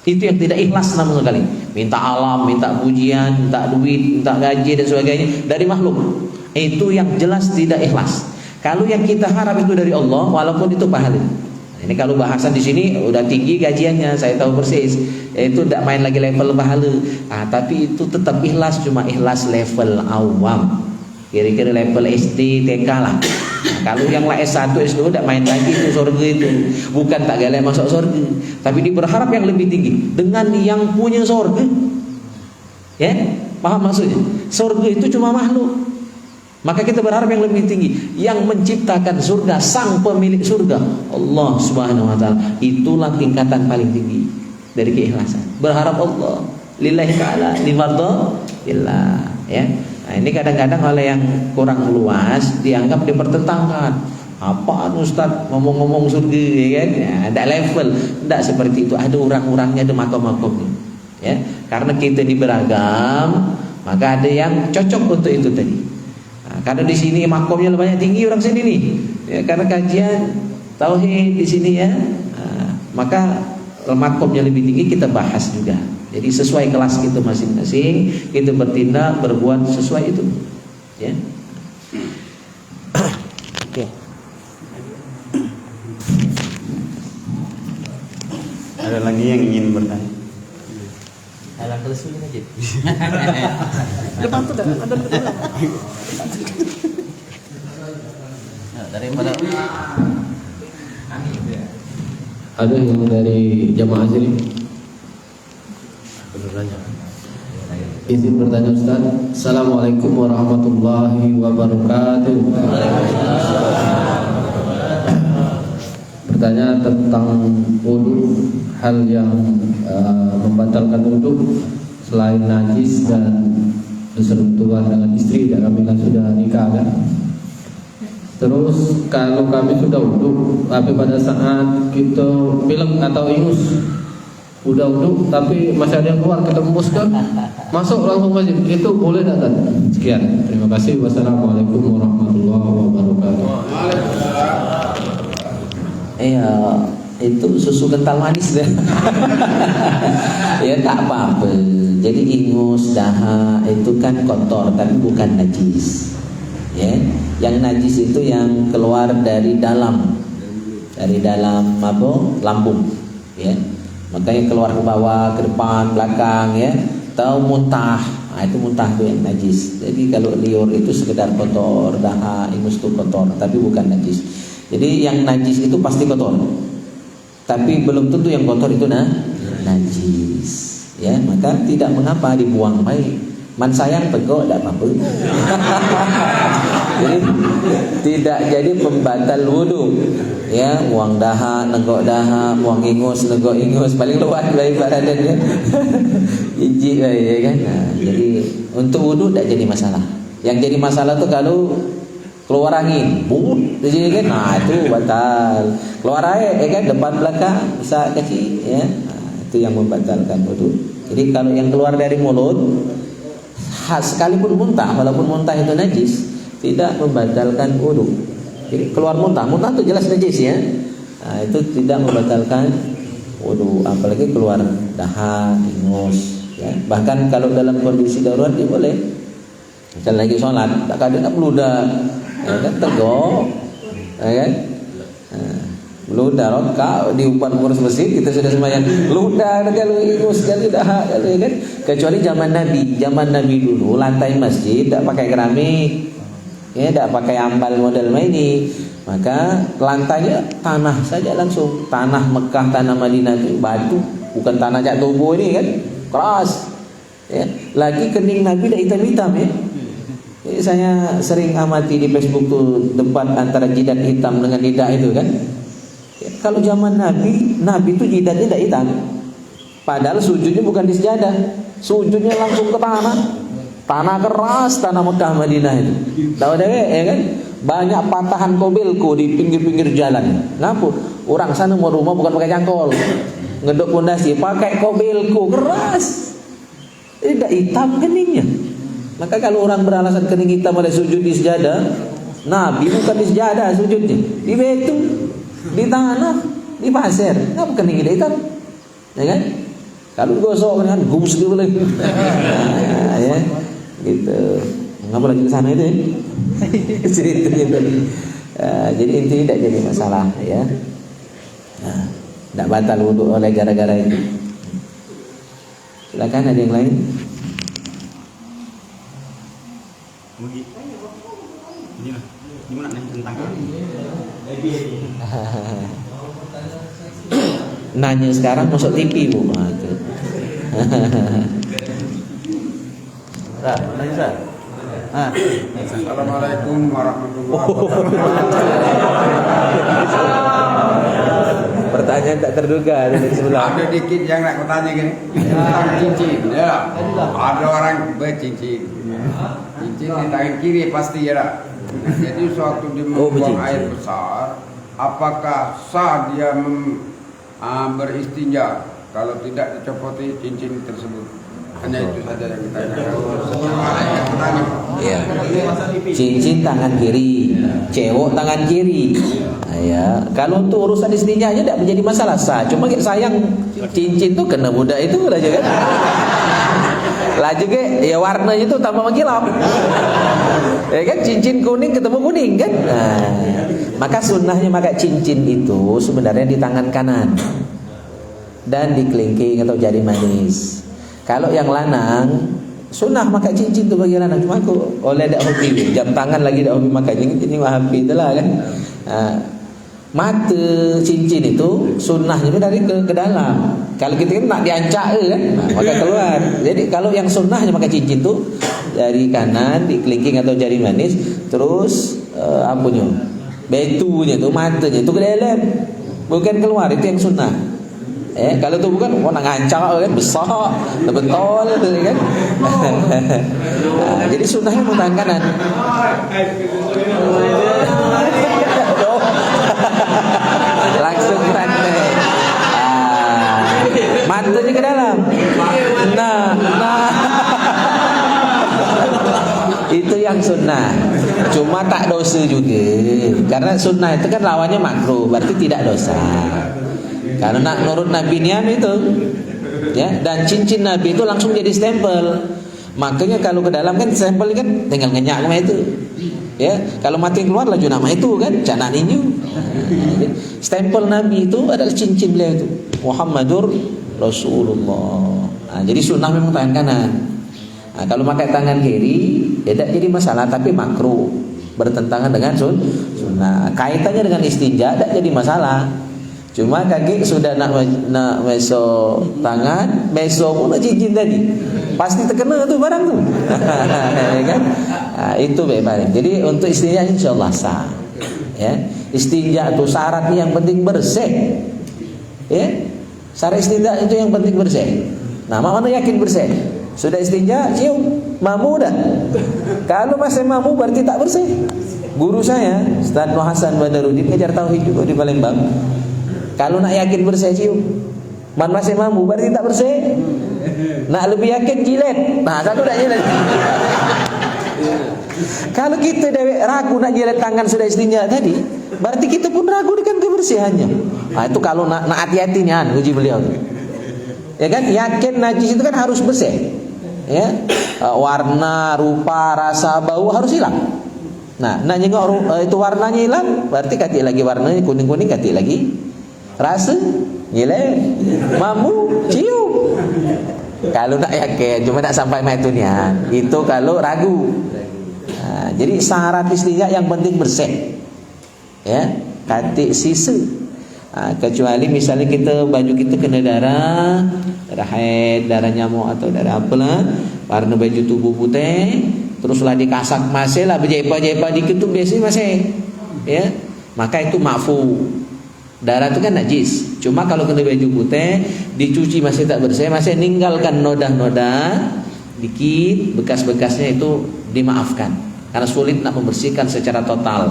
Itu yang tidak ikhlas sama sekali. Minta alam, minta pujian, minta duit, minta gaji dan sebagainya dari makhluk. itu yang jelas tidak ikhlas. Kalau yang kita harap itu dari Allah, walaupun itu pahala. Ini kalau bahasan di sini udah tinggi gajiannya, saya tahu persis. Itu tidak main lagi level pahala. Tapi itu tetap ikhlas, cuma ikhlas level awam. Kira-kira level SD, TK lah. Kalau yang lah S1, S2 tidak main lagi itu surga itu. Bukan tak galak masuk surga, tapi dia berharap yang lebih tinggi dengan yang punya surga. Ya, paham maksudnya? Surga itu cuma makhluk. Maka kita berharap yang lebih tinggi. Yang menciptakan surga, sang pemilik surga, Allah Subhanahu wa taala. Itulah tingkatan paling tinggi dari keikhlasan. Berharap Allah lillahi ta'ala, limadhillah, ya. Nah, ini kadang-kadang oleh yang kurang luas dianggap dipertentangkan. Apaan Ustaz ngomong-ngomong surga, ya kan? Ya, ada level. Tidak seperti itu. Ada orang-orangnya, ada makom-makomnya. Ya, karena kita ini beragam, maka ada yang cocok untuk itu tadi. Karena di sini makomnya banyak tinggi orang sini nih, ya, karena kajian tauhid di sini ya, maka makomnya lebih tinggi kita bahas juga. Jadi sesuai kelas kita masing-masing, kita bertindak berbuat sesuai itu, ya. Oke. Ada lagi yang ingin bertanya? Alang kelas ini aja. Depan tuh ada depan. Daripada ada yang dari jamaah sini. Izin bertanya Ustaz. Assalamualaikum warahmatullahi wabarakatuh. Bertanya tentang wudu, hal yang membatalkan wudu selain najis dan bersentuhan dengan istri. Dan kami kan sudah nikah kan. Terus kalau kami sudah wudu, tapi pada saat kita pilek atau ingus, udah wudu tapi masih ada yang keluar, kita hembuskan, masuk langsung masjid, itu boleh tak? Sekian, terima kasih. Wassalamualaikum warahmatullahi wabarakatuh. Iya, itu susu kental manis deh. Ya tak apa-apa. Jadi ingus, dahak itu kan kotor, tapi bukan najis. Ya, yang najis itu yang keluar dari dalam apa? Lambung. Ya, makanya keluar ke bawah, ke depan, belakang, ya. Tahu muntah, itu muntah itu yang najis. Jadi kalau liur itu sekedar kotor, dahak, ingus itu kotor, tapi bukan najis. Jadi yang najis itu pasti kotor, tapi belum tentu yang kotor itu najis. Ya, maka tidak mengapa dibuang baik. Man sayang tegok tidak apa-apa. Jadi tidak jadi pembatal wudu. Ya, buang dahak, negok dahak, buang ingus, negok ingus, paling luas dari badannya. Jijik ya kan. Nah, jadi untuk wudu tidak jadi masalah. Yang jadi masalah tuh kalau keluar angin, bungut di sini kan. Nah, itu batal. Keluar air ya kan, depan belakang, besar kecil ya. Nah, itu yang membatalkan wudu. Jadi kalau yang keluar dari mulut sekalipun muntah, walaupun muntah itu najis, tidak membatalkan wudu. Jadi keluar muntah itu jelas najis ya. Nah, itu tidak membatalkan wudu, apalagi keluar dahak, ingus ya. Bahkan kalau dalam kondisi darurat dia boleh. Misalnya lagi sholat, tak kadang meludah, ya kan, tegok, ya kan. Ludah rokak di umpan pengurus masjid kita sudah sembahyang ludah kalau ingus kalau dahak kalau ya kan. Kecuali zaman Nabi dulu lantai masjid tidak pakai keramik, ya tidak pakai ambal model ini, maka lantainya tanah saja langsung, tanah Mekah, tanah Madinah itu batu, bukan tanah jak tubuh ini kan, keras ya. Lagi kening Nabi dah hitam-hitam ya. Jadi saya sering amati di Facebook tuh debat antara jidat hitam dengan lidah itu kan. Ya, kalau zaman Nabi itu jidatnya tidak hitam, padahal sujudnya bukan di sejadah, sujudnya langsung ke tanah keras, tanah Mekah Madinah itu. Tahu deh ya kan, banyak patahan kobelko di pinggir-pinggir jalan. Ngapa? Orang sana mau rumah bukan pakai cangkol, ngedok pondasi, pakai kobelko keras, tidak hitam keningnya. Maka kalau orang beralasan kening hitam ada sujud di sejadah, Nabi bukan di sejadah sujudnya, di betul. Di tanah, di pasir, ngapa kening dia hitam, ya kan? Kalau gosok kan gus dia boleh, ya, gitu. Ngapa lagi ke sana itu? Ya? Ceritanya tadi. Jadi intinya tidak jadi masalah ya. Tidak batal wudhu oleh gara-gara itu. Silakan, ada yang lain? Gimana nih tentang nanya sekarang masuk TV bu. Assalamualaikum warahmatullahi Pertanyaan tak terduga dari sebelah. Ada dikit yang nak bertanya gini tentang cincin ya. Ada orang bercincin. Cincin di tangan kiri pasti ya. Jadi suatu dia membuang air besar, apakah sah dia beristinja kalau tidak dicopoti cincin tersebut? Hanya itu saja yang kita tanya. Ya. Cincin tangan kiri, cewek tangan kiri. Ya, kalau untuk urusan istinjanya tidak menjadi masalah sah. Cuma sayang cincin tuh kena budak itu aja kan. Lah juga ya warnanya itu tambah mengkilap. Ya kan cincin kuning ketemu kuning kan. Nah, maka sunnahnya pakai cincin itu sebenarnya di tangan kanan dan di kelingking atau jari manis. Kalau yang lanang sunnah pakai cincin tu bagi lanang. Cuma aku oleh dak hobi jam tangan lagi dak hobi pakai cincin ini wahabi itulah kan. Mata cincin itu sunnahnya dari ke dalam. Kalau kita kan nak diancak kan, maka keluar. Jadi kalau yang sunnahnya pakai cincin tu dari kanan di kelingking atau jari manis, terus apunya betunya tu matanya tu ke dalam, bukan keluar, itu yang sunnah. Kalau tu bukan nak ngancak kan besar, betul kan. Jadi sunnahnya tangan kanan. Langsung rantai. Matanya ke dalam. Nah. Itu yang sunnah. Cuma tak dosa juga. Karena sunnah itu kan lawannya makruh, berarti tidak dosa. Karena nak nurut Nabi Niam itu, ya, dan cincin Nabi itu langsung jadi stempel. Makanya kalau ke dalam kan stempel kan tinggal ngenyak nama itu. Ya, kalau mati keluar laju nama itu kan, jangan inyu. Stempel Nabi itu adalah cincin beliau itu. Muhammadur Rasulullah. Jadi sunnah memang tangan kanan. Kalau pakai tangan kiri, tidak jadi masalah, tapi makruh, bertentangan dengan sunnah. Kaitannya dengan istinja tidak jadi masalah. Cuma kaki sudah nak meso tangan, meso pun cincin tadi, pasti terkena tuh barang tuh, ya kan? Itu baik. Jadi untuk istinja insyaallah sah. Ya, istinja itu syaratnya yang penting bersih. Ya, syarat istinja itu yang penting bersih. Nah, mana yakin bersih? Sudah istinja, cium, mamu dah. Kalau masih mamu berarti tak bersih. Guru saya, Ustaz Noh Hasan Badaruddin ngajar tauhid juga di Palembang. Kalau nak yakin bersih cium, man masih mamu berarti tak bersih. Nak lebih yakin jilet. Nah, satu tak jilet. Kalau kita ragu nak jilet tangan sudah istinja tadi, berarti kita pun ragu dengan kebersihannya. Nah, itu kalau nak hati-hati nih uji beliau. Ya kan, yakin najis itu kan harus bersih. Ya, warna, rupa, rasa, bau harus hilang. Nah, nak nyengok itu warnanya hilang, berarti katik lagi warnanya kuning-kuning, katik lagi rasa, gile, mamu, cium. Kalau nak yakin, cuma nak sampai metunian, itu kalau ragu. Nah, jadi syarat istinja yang penting bersih. Ya, katik sisa. Kecuali misalnya baju kita kena darah haid, darah nyamuk atau darah apalah, warna baju tubuh putih, teruslah dikasak masih lah berjepa-jepa dikit tu biasanya masih, ya, maka itu maafu. Darah itu kan najis. Cuma kalau kena baju putih dicuci masih tak bersih, masih ninggalkan noda-noda dikit, bekas-bekasnya itu dimaafkan. Karena sulit nak membersihkan secara total.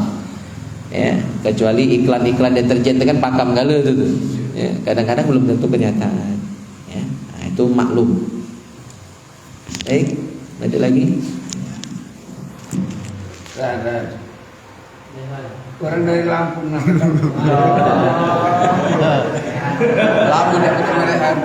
Ya, kecuali iklan-iklan deterjen itu kan pakam gala itu tuh. Ya, kadang-kadang belum tentu kenyataan. Ya, nah, itu maklum. Baik, ada lagi. Orang dari Lampung. Lampung dia punya merehan.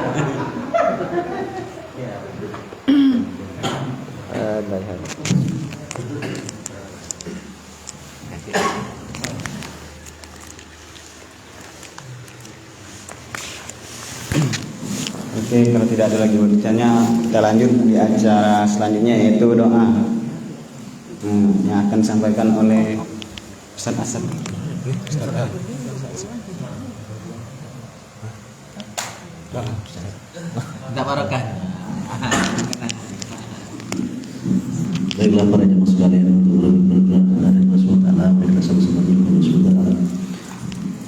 Oke, kalau tidak ada lagi berbicaranya, kita lanjut di acara selanjutnya yaitu doa yang akan disampaikan oleh Ustaz Asad. Tidak barokah. Baiklah para jemaah sekalian, untuk bergerak dari Allah SWT, kita sama-sama dulu Allah SWT.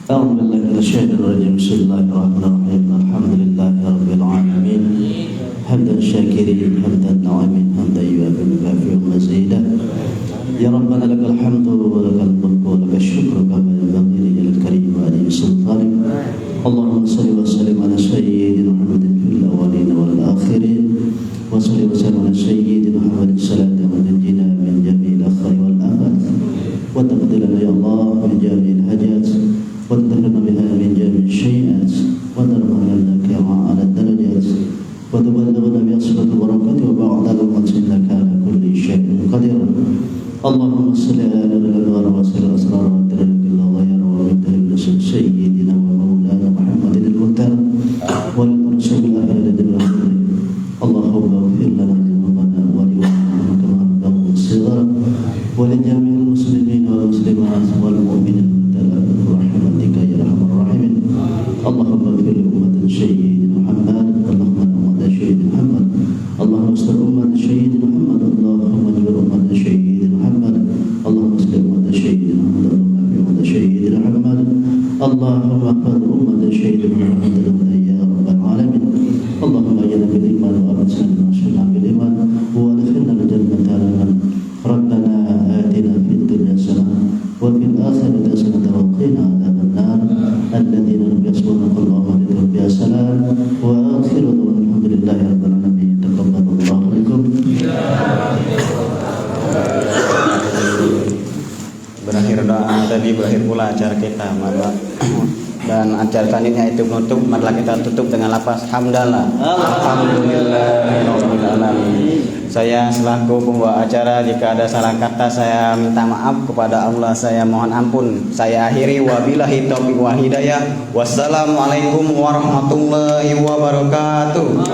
أعوذ بالله من الشيطان الرجيم بسم الله الرحمن الرحيم الحمد لله رب العالمين حمدا شاكرين حمدا ناعمين حمدا يوافي مكافئ مزيدا يا ربنا لك الحمد ولك الملك ولك الشكر كما ينبغي لجلال الكريم وعلي سلطانك اللهم صل وسلم على سيدنا محمد في الأولين والآخرين وصل وسلم على سيدنا محمد صلاة وتنجينا من جميع الأخير والآفات وتقضي لنا يا الله من جميع الحاجات وتدخلنا بها من جميع الشيئات وترفعنا لك على الدرجات وتبلغنا بأصفة البركات وبعد الأمة إنك على كل شيء قدير اللهم صل على الأنوار وصل الأسرار وترك الغير ومنتهى الرسل سيدنا ومولانا محمد المختار والمرسل الأهل لدى اللهم اغفر لنا ذنوبنا ولوالدينا كما ربنا صغارا ولجميع المسلمين والمسلمات والمؤمنين برحمتك يا ارحم الراحمين اللهم اغفر لأمة سيدنا محمد اللهم أمة سيدنا محمد اللهم استر أمة سيدنا محمد اللهم اجبر أمة سيدنا محمد اللهم استر أمة سيدنا محمد اللهم اغفر أمة سيدنا محمد اللهم احفظ أمة سيدنا محمد يا رب العالمين اللهم اجعلنا بالإيمان وأرسلنا واشفنا بالإيمان وادخلنا الجنة على ربنا آتنا في الدنيا حسنة وفي الآخرة حسنة وقنا عذاب النار الذين لم يصبروا اللهم لهم بها سلام وآخر الحمد لله رب العالمين تقبل الله منكم. Berakhir doa tadi, berakhir pula acara kita, dan acara selanjutnya itu menutup. Marilah kita tutup dengan lafaz hamdalah. Alhamdulillahirabbil alamin. Saya selaku pembawa acara, jika ada salah kata saya minta maaf kepada Allah, saya mohon ampun. Saya akhiri, wabillahi taufiq wa hidayah. Wassalamualaikum warahmatullahi wabarakatuh.